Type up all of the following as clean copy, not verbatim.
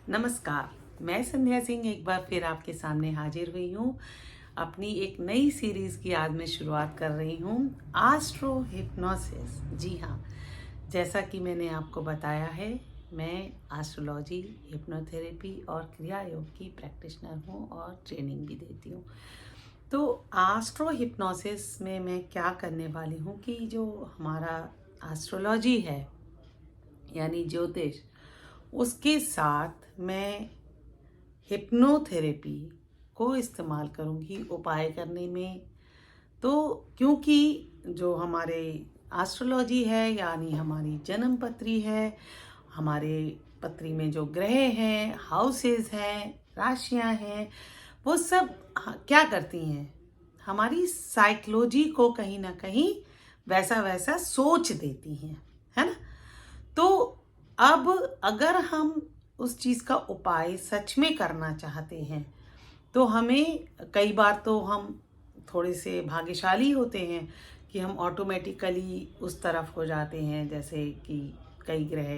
नमस्कार। मैं संध्या सिंह एक बार फिर आपके सामने हाजिर हुई हूँ। अपनी एक नई सीरीज़ की आज मैं शुरुआत कर रही हूँ, एस्ट्रो हिप्नोसिस। जी हाँ, जैसा कि मैंने आपको बताया है, मैं एस्ट्रोलॉजी, हिप्नोथेरेपी और क्रिया योग की प्रैक्टिशनर हूँ और ट्रेनिंग भी देती हूँ। तो एस्ट्रो हिप्नोसिस में मैं क्या करने वाली हूँ कि जो हमारा एस्ट्रोलॉजी है यानी ज्योतिष, उसके साथ मैं हिप्नोथेरेपी को इस्तेमाल करूँगी उपाय करने में। तो क्योंकि जो हमारे एस्ट्रोलॉजी है यानी हमारी जन्म पत्री है, हमारे पत्री में जो ग्रह हैं, हाउसेस हैं, राशियां हैं, वो सब क्या करती हैं, हमारी साइकोलॉजी को कहीं ना कहीं वैसा वैसा सोच देती हैं, है ना। तो अब अगर हम उस चीज़ का उपाय सच में करना चाहते हैं तो हमें कई बार तो हम थोड़े से भाग्यशाली होते हैं कि हम ऑटोमेटिकली उस तरफ हो जाते हैं, जैसे कि कई ग्रह,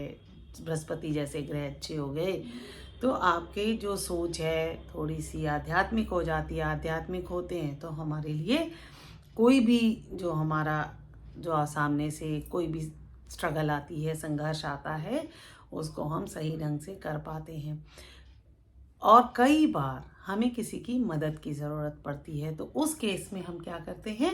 बृहस्पति जैसे ग्रह अच्छे हो गए तो आपकी जो सोच है थोड़ी सी आध्यात्मिक हो जाती है। आध्यात्मिक होते हैं तो हमारे लिए कोई भी जो हमारा जो सामने से कोई भी स्ट्रगल आती है, संघर्ष आता है, उसको हम सही ढंग से कर पाते हैं। और कई बार हमें किसी की मदद की ज़रूरत पड़ती है तो उस केस में हम क्या करते हैं,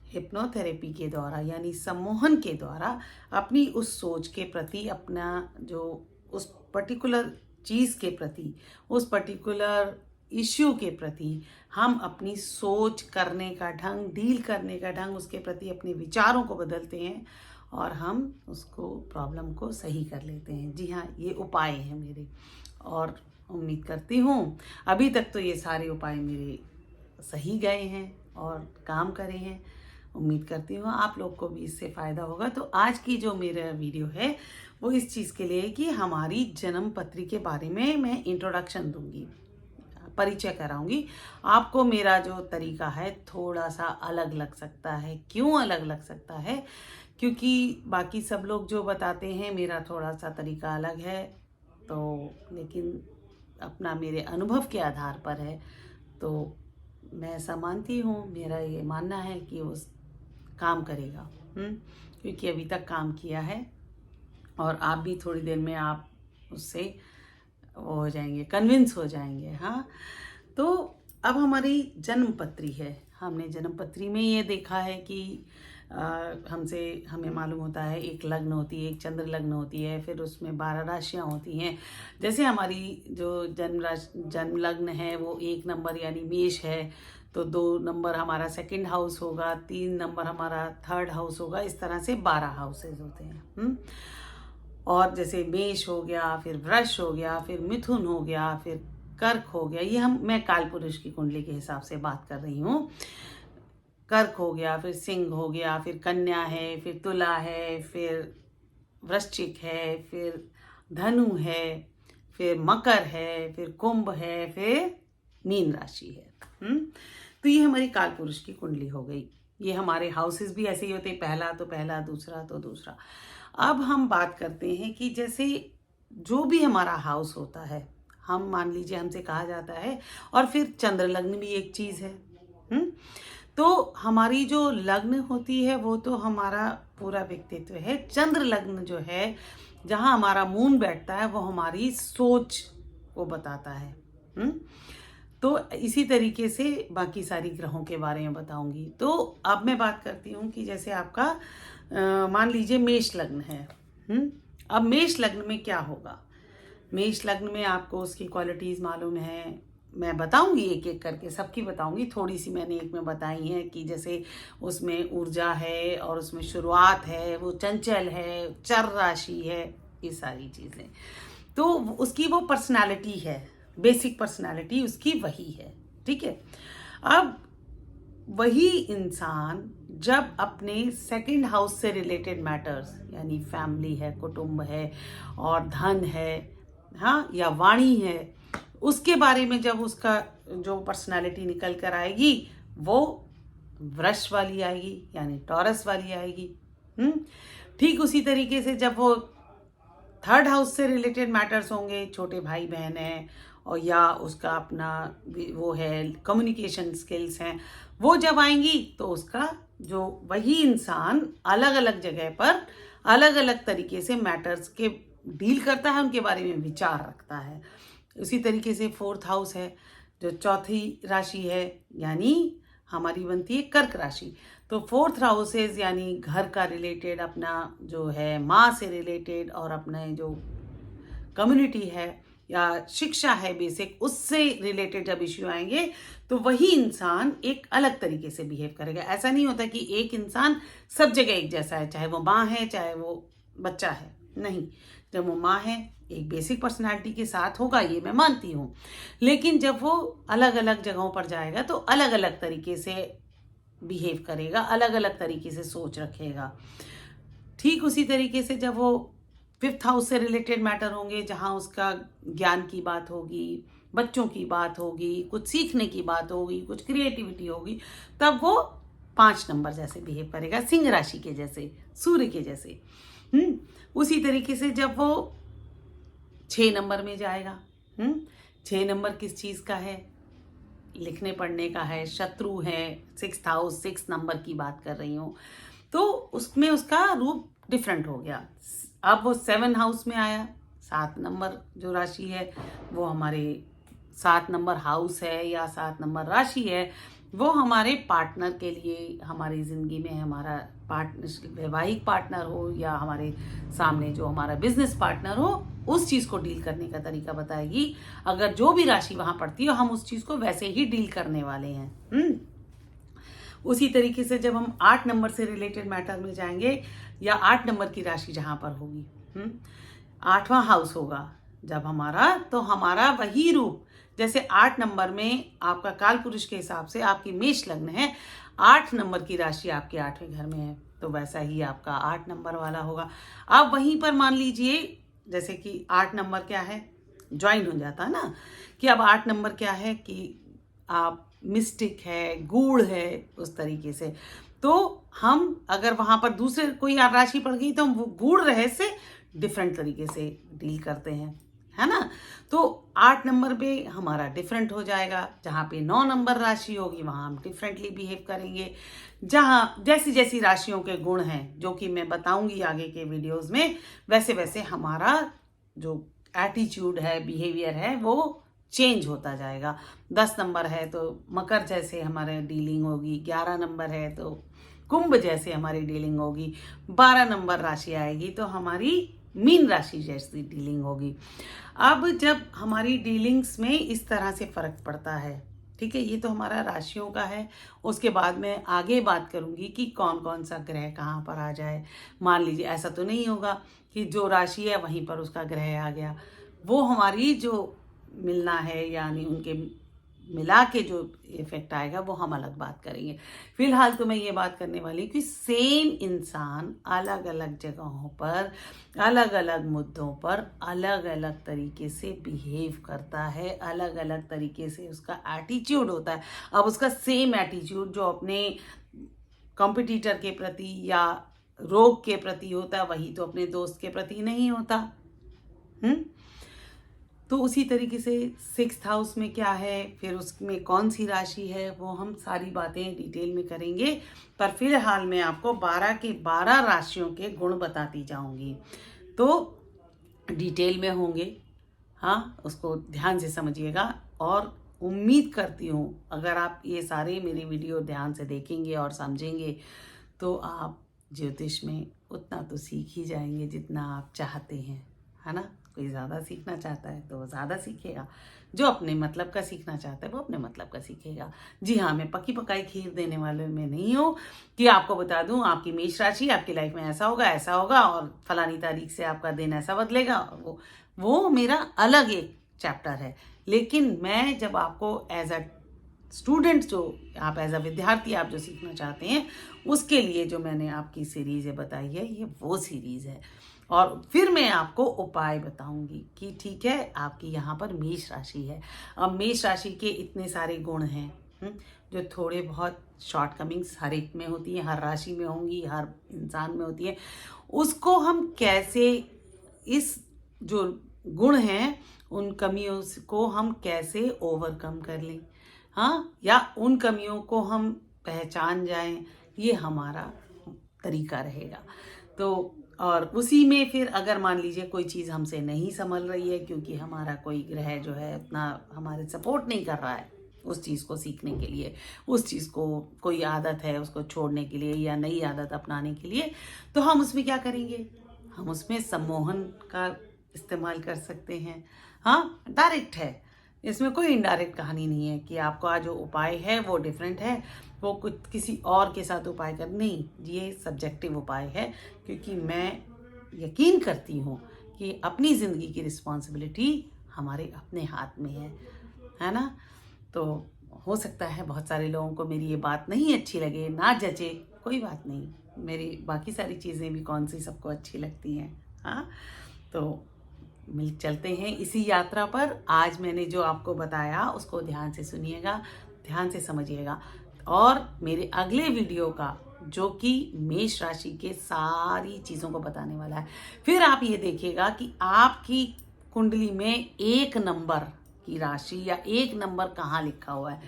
हिप्नोथेरेपी के द्वारा यानी सम्मोहन के द्वारा अपनी उस सोच के प्रति, अपना जो उस पर्टिकुलर चीज़ के प्रति, उस पर्टिकुलर इश्यू के प्रति हम अपनी सोच करने का ढंग, डील करने का ढंग, उसके प्रति अपने विचारों को बदलते हैं और हम उसको, प्रॉब्लम को सही कर लेते हैं। जी हाँ, ये उपाय हैं मेरे और उम्मीद करती हूँ अभी तक तो ये सारे उपाय मेरे सही गए हैं और काम करे हैं। उम्मीद करती हूँ आप लोग को भी इससे फ़ायदा होगा। तो आज की जो मेरा वीडियो है वो इस चीज़ के लिए कि हमारी जन्म पत्री के बारे में मैं इंट्रोडक्शन दूंगी, परिचय कराऊंगी आपको। मेरा जो तरीका है थोड़ा सा अलग लग सकता है। क्यों अलग लग सकता है? क्योंकि बाकी सब लोग जो बताते हैं मेरा थोड़ा सा तरीका अलग है, तो लेकिन अपना मेरे अनुभव के आधार पर है। तो मैं ऐसा मानती हूँ, मेरा ये मानना है कि उस काम करेगा। क्योंकि अभी तक काम किया है और आप भी थोड़ी देर में आप उससे वो हो जाएंगे, कन्विंस हो जाएंगे। हाँ, तो अब हमारी जन्म पत्री है। हमने जन्म पत्री में ये देखा है कि हमें मालूम होता है एक लग्न होती है, एक चंद्र लग्न होती है, फिर उसमें 12 राशियाँ होती हैं। जैसे हमारी जो जन्म लग्न है वो 1 नंबर यानी मेष है, तो 2 नंबर हमारा सेकंड हाउस होगा, 3 नंबर हमारा थर्ड हाउस होगा। इस तरह से 12 हाउसेज होते हैं। और जैसे मेष हो गया, फिर वृष हो गया, फिर मिथुन हो गया, फिर कर्क हो गया। ये मैं काल पुरुष की कुंडली के हिसाब से बात कर रही हूँ। कर्क हो गया, फिर सिंह हो गया, फिर कन्या है, फिर तुला है, फिर वृश्चिक है, फिर धनु है, फिर मकर है, फिर कुंभ है, फिर मीन राशि है। तो ये हमारी काल पुरुष की कुंडली हो गई। ये हमारे हाउसेस भी ऐसे ही होते हैं, पहला तो पहला, दूसरा तो दूसरा। अब हम बात करते हैं कि जैसे जो भी हमारा हाउस होता है, हम मान लीजिए हमसे कहा जाता है, और फिर चंद्र लग्न भी एक चीज़ है। तो हमारी जो लग्न होती है वो तो हमारा पूरा व्यक्तित्व है। चंद्र लग्न जो है, जहाँ हमारा मून बैठता है, वो हमारी सोच को बताता है। तो इसी तरीके से बाकी सारी ग्रहों के बारे में बताऊंगी। तो अब मैं बात करती हूँ कि जैसे आपका मान लीजिए मेष लग्न है। अब मेष लग्न में क्या होगा? मेष लग्न में आपको उसकी क्वालिटीज़ मालूम है, मैं बताऊंगी एक एक करके, सबकी बताऊंगी। थोड़ी सी मैंने एक में बताई है कि जैसे उसमें ऊर्जा है और उसमें शुरुआत है, वो चंचल है, चर राशि है, ये सारी चीज़ें। तो उसकी वो पर्सनालिटी है, बेसिक पर्सनालिटी उसकी वही है। ठीक है। अब वही इंसान जब अपने सेकंड हाउस से रिलेटेड मैटर्स यानी फैमिली है, कुटुंब है और धन है, हाँ, या वाणी है, उसके बारे में जब उसका जो पर्सनालिटी निकल कर आएगी वो वृष वाली आएगी यानी टॉरस वाली आएगी। ठीक उसी तरीके से जब वो थर्ड हाउस से रिलेटेड मैटर्स होंगे, छोटे भाई बहन है और या उसका अपना वो है कम्युनिकेशन स्किल्स हैं, वो जब आएंगी तो उसका जो वही इंसान अलग अलग जगह पर अलग अलग तरीके से मैटर्स के डील करता है, उनके बारे में विचार रखता है। उसी तरीके से फोर्थ हाउस है जो चौथी राशि है, यानी हमारी बनती है कर्क राशि। तो फोर्थ हाउसेज यानी घर का रिलेटेड, अपना जो है माँ से रिलेटेड और अपने जो कम्युनिटी है या शिक्षा है बेसिक, उससे रिलेटेड जब इश्यू आएंगे तो वही इंसान एक अलग तरीके से बिहेव करेगा। ऐसा नहीं होता कि एक इंसान सब जगह एक जैसा है, चाहे वो माँ है चाहे वो बच्चा है, नहीं। जब वो माँ है एक बेसिक पर्सनालिटी के साथ होगा, ये मैं मानती हूँ, लेकिन जब वो अलग अलग जगहों पर जाएगा तो अलग अलग तरीके से बिहेव करेगा, अलग अलग तरीके से सोच रखेगा। ठीक उसी तरीके से जब वो फिफ्थ हाउस से रिलेटेड मैटर होंगे, जहाँ उसका ज्ञान की बात होगी, बच्चों की बात होगी, कुछ सीखने की बात होगी, कुछ क्रिएटिविटी होगी, तब वो 5 नंबर जैसे बिहेव करेगा, सिंह राशि के जैसे, सूर्य के जैसे। उसी तरीके से जब वो 6 नंबर में जाएगा, 6 नंबर किस चीज़ का है? लिखने पढ़ने का है, शत्रु है, 6th हाउस 6 नंबर की बात कर रही हूँ, तो उसमें उसका रूप डिफरेंट हो गया। अब वो 7 हाउस में आया, 7 नंबर जो राशि है वो हमारे 7 नंबर हाउस है या 7 नंबर राशि है, वो हमारे पार्टनर के लिए, हमारी ज़िंदगी में हमारा पार्टनर, वैवाहिक पार्टनर हो या हमारे सामने जो हमारा बिजनेस पार्टनर हो, उस चीज़ को डील करने का तरीका बताएगी। अगर जो भी राशि वहाँ पड़ती है हम उस चीज़ को वैसे ही डील करने वाले हैं। उसी तरीके से जब हम 8 नंबर से रिलेटेड मैटर में जाएंगे या 8 नंबर की राशि जहाँ पर होगी, 8वां हाउस होगा जब हमारा, तो हमारा वही रूप, जैसे 8 नंबर में आपका काल पुरुष के हिसाब से आपकी मेष लग्न है, 8 नंबर की राशि आपके 8वें घर में है, तो वैसा ही आपका 8 नंबर वाला होगा। अब वहीं पर मान लीजिए जैसे कि 8 नंबर क्या है, ज्वाइन हो जाता है ना, कि अब 8 नंबर क्या है कि आप मिस्टिक है, गूढ़ है, उस तरीके से। तो हम अगर वहां पर दूसरे कोई राशि पड़ गई तो हम वो गूढ़ रहस्य डिफरेंट तरीके से डील करते हैं, है ना। तो 8 नंबर पे हमारा डिफरेंट हो जाएगा, जहाँ पे 9 नंबर राशि होगी वहाँ हम डिफरेंटली बिहेव करेंगे। जहाँ जैसी जैसी राशियों के गुण हैं जो कि मैं बताऊंगी आगे के वीडियोस में, वैसे वैसे हमारा जो एटीट्यूड है, बिहेवियर है, वो चेंज होता जाएगा। 10 नंबर है तो मकर जैसे हमारे डीलिंग होगी, 11 नंबर है तो कुंभ जैसे हमारी डीलिंग होगी, 12 नंबर राशि आएगी तो हमारी मीन राशि जैसी डीलिंग होगी। अब जब हमारी डीलिंग्स में इस तरह से फर्क पड़ता है, ठीक है, ये तो हमारा राशियों का है। उसके बाद मैं आगे बात करूंगी कि कौन कौन सा ग्रह कहाँ पर आ जाए। मान लीजिए ऐसा तो नहीं होगा कि जो राशि है वहीं पर उसका ग्रह आ गया, वो हमारी जो मिलना है यानी उनके मिला के जो इफेक्ट आएगा वो हम अलग बात करेंगे। फिलहाल तो मैं ये बात करने वाली हूँ कि सेम इंसान अलग अलग जगहों पर, अलग अलग मुद्दों पर अलग अलग तरीके से बिहेव करता है, अलग अलग तरीके से उसका एटीट्यूड होता है। अब उसका सेम एटीट्यूड जो अपने कॉम्पिटिटर के प्रति या रोग के प्रति होता है, वही तो अपने दोस्त के प्रति नहीं होता। तो उसी तरीके से 6th हाउस में क्या है, फिर उसमें कौन सी राशि है, वो हम सारी बातें डिटेल में करेंगे। पर फिलहाल मैं आपको 12 के 12 राशियों के गुण बताती जाऊंगी, तो डिटेल में होंगे। हाँ, उसको ध्यान से समझिएगा। और उम्मीद करती हूँ अगर आप ये सारे मेरे वीडियो ध्यान से देखेंगे और समझेंगे तो आप ज्योतिष में उतना तो सीख ही जाएंगे जितना आप चाहते हैं, है ना। कोई ज़्यादा सीखना चाहता है तो वो ज़्यादा सीखेगा, जो अपने मतलब का सीखना चाहता है वो अपने मतलब का सीखेगा। जी हाँ, मैं पकी पकाई खीर देने वाले में नहीं हूँ कि आपको बता दूँ आपकी मेष राशि आपकी लाइफ में ऐसा होगा और फलानी तारीख से आपका दिन ऐसा बदलेगा। वो मेरा अलग एक चैप्टर है। लेकिन मैं जब आपको एज अ स्टूडेंट, जो आप एज अ विद्यार्थी आप जो सीखना चाहते हैं, उसके लिए जो मैंने आपकी सीरीज़ बताई है, ये वो सीरीज़ है। और फिर मैं आपको उपाय बताऊंगी कि ठीक है आपकी यहाँ पर मेष राशि है। अब मेष राशि के इतने सारे गुण हैं जो थोड़े बहुत शॉर्टकमिंग्स हर एक में होती है, हर राशि में होंगी, हर इंसान में होती है। उसको हम कैसे इस जो गुण हैं उन कमियों को हम कैसे ओवरकम कर लें, हाँ, या उन कमियों को हम पहचान जाएं, ये हमारा तरीका रहेगा। तो और उसी में फिर अगर मान लीजिए कोई चीज़ हमसे नहीं संभल रही है क्योंकि हमारा कोई ग्रह जो है उतना हमारे सपोर्ट नहीं कर रहा है उस चीज़ को सीखने के लिए, उस चीज़ को कोई आदत है उसको छोड़ने के लिए या नई आदत अपनाने के लिए, तो हम उसमें क्या करेंगे, हम उसमें सम्मोहन का इस्तेमाल कर सकते हैं। हाँ, डायरेक्ट है, इसमें कोई इनडायरेक्ट कहानी नहीं है कि आपका जो उपाय है वो डिफरेंट है, वो कुछ किसी और के साथ उपाय कर, नहीं, ये सब्जेक्टिव उपाय है, क्योंकि मैं यकीन करती हूँ कि अपनी ज़िंदगी की रिस्पॉन्सिबिलिटी हमारे अपने हाथ में है ना। तो हो सकता है बहुत सारे लोगों को मेरी ये बात नहीं अच्छी लगे, ना जचे, कोई बात नहीं, मेरी बाकी सारी चीज़ें भी कौन सी सबको अच्छी लगती हैं। हाँ, तो मिल चलते हैं इसी यात्रा पर। आज मैंने जो आपको बताया उसको ध्यान से सुनिएगा, ध्यान से समझिएगा, और मेरे अगले वीडियो का जो कि मेष राशि के सारी चीज़ों को बताने वाला है, फिर आप ये देखिएगा कि आपकी कुंडली में 1 नंबर की राशि या 1 नंबर कहाँ लिखा हुआ है।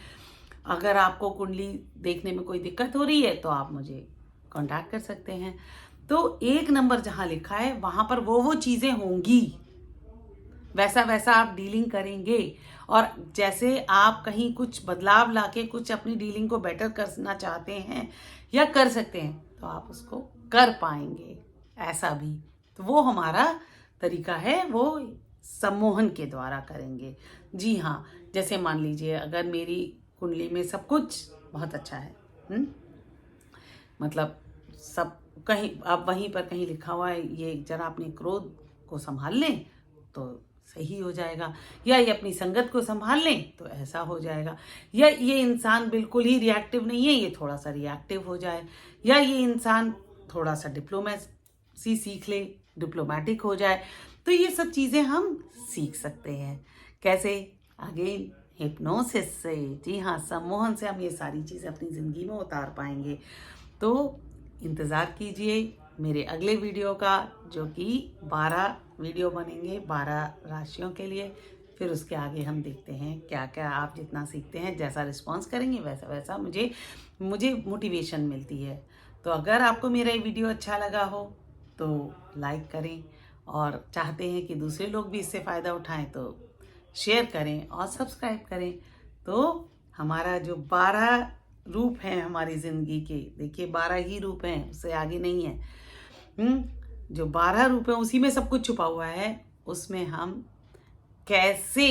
अगर आपको कुंडली देखने में कोई दिक्कत हो रही है तो आप मुझे कांटेक्ट कर सकते हैं। तो 1 नंबर जहाँ लिखा है वहाँ पर वो चीज़ें होंगी, वैसा वैसा आप डीलिंग करेंगे, और जैसे आप कहीं कुछ बदलाव लाके कुछ अपनी डीलिंग को बेटर करना चाहते हैं या कर सकते हैं तो आप उसको कर पाएंगे, ऐसा भी। तो वो हमारा तरीका है, वो सम्मोहन के द्वारा करेंगे। जी हाँ, जैसे मान लीजिए अगर मेरी कुंडली में सब कुछ बहुत अच्छा है, मतलब सब कहीं, अब वहीं पर कहीं लिखा हुआ है ये जरा अपने क्रोध को संभाल लें तो सही हो जाएगा, या ये अपनी संगत को संभाल लें तो ऐसा हो जाएगा, या ये इंसान बिल्कुल ही रिएक्टिव नहीं है, ये थोड़ा सा रिएक्टिव हो जाए, या ये इंसान थोड़ा सा डिप्लोमेसी सीख ले, डिप्लोमेटिक हो जाए। तो ये सब चीज़ें हम सीख सकते हैं। कैसे? अगेन हिप्नोसिस से। जी हाँ, सम्मोहन से हम ये सारी चीज़ें अपनी ज़िंदगी में उतार पाएंगे। तो इंतज़ार कीजिए मेरे अगले वीडियो का, जो कि 12 वीडियो बनेंगे 12 राशियों के लिए। फिर उसके आगे हम देखते हैं क्या क्या आप जितना सीखते हैं, जैसा रिस्पॉन्स करेंगे वैसा वैसा मुझे मोटिवेशन मिलती है। तो अगर आपको मेरा ये वीडियो अच्छा लगा हो तो लाइक करें, और चाहते हैं कि दूसरे लोग भी इससे फ़ायदा उठाएं तो शेयर करें और सब्सक्राइब करें। तो हमारा जो 12 रूप हैं हमारी ज़िंदगी के, देखिए 12 ही रूप हैं, उससे आगे नहीं है। जो 12 रूप हैं उसी में सब कुछ छुपा हुआ है, उसमें हम कैसे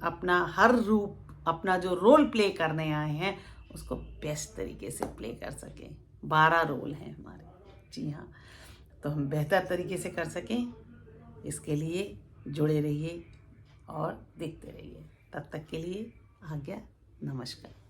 अपना हर रूप, अपना जो रोल प्ले करने आए हैं उसको बेस्ट तरीके से प्ले कर सकें। 12 रोल हैं हमारे, जी हाँ, तो हम बेहतर तरीके से कर सकें, इसके लिए जुड़े रहिए और देखते रहिए। तब तक के लिए आज्ञा, नमस्कार।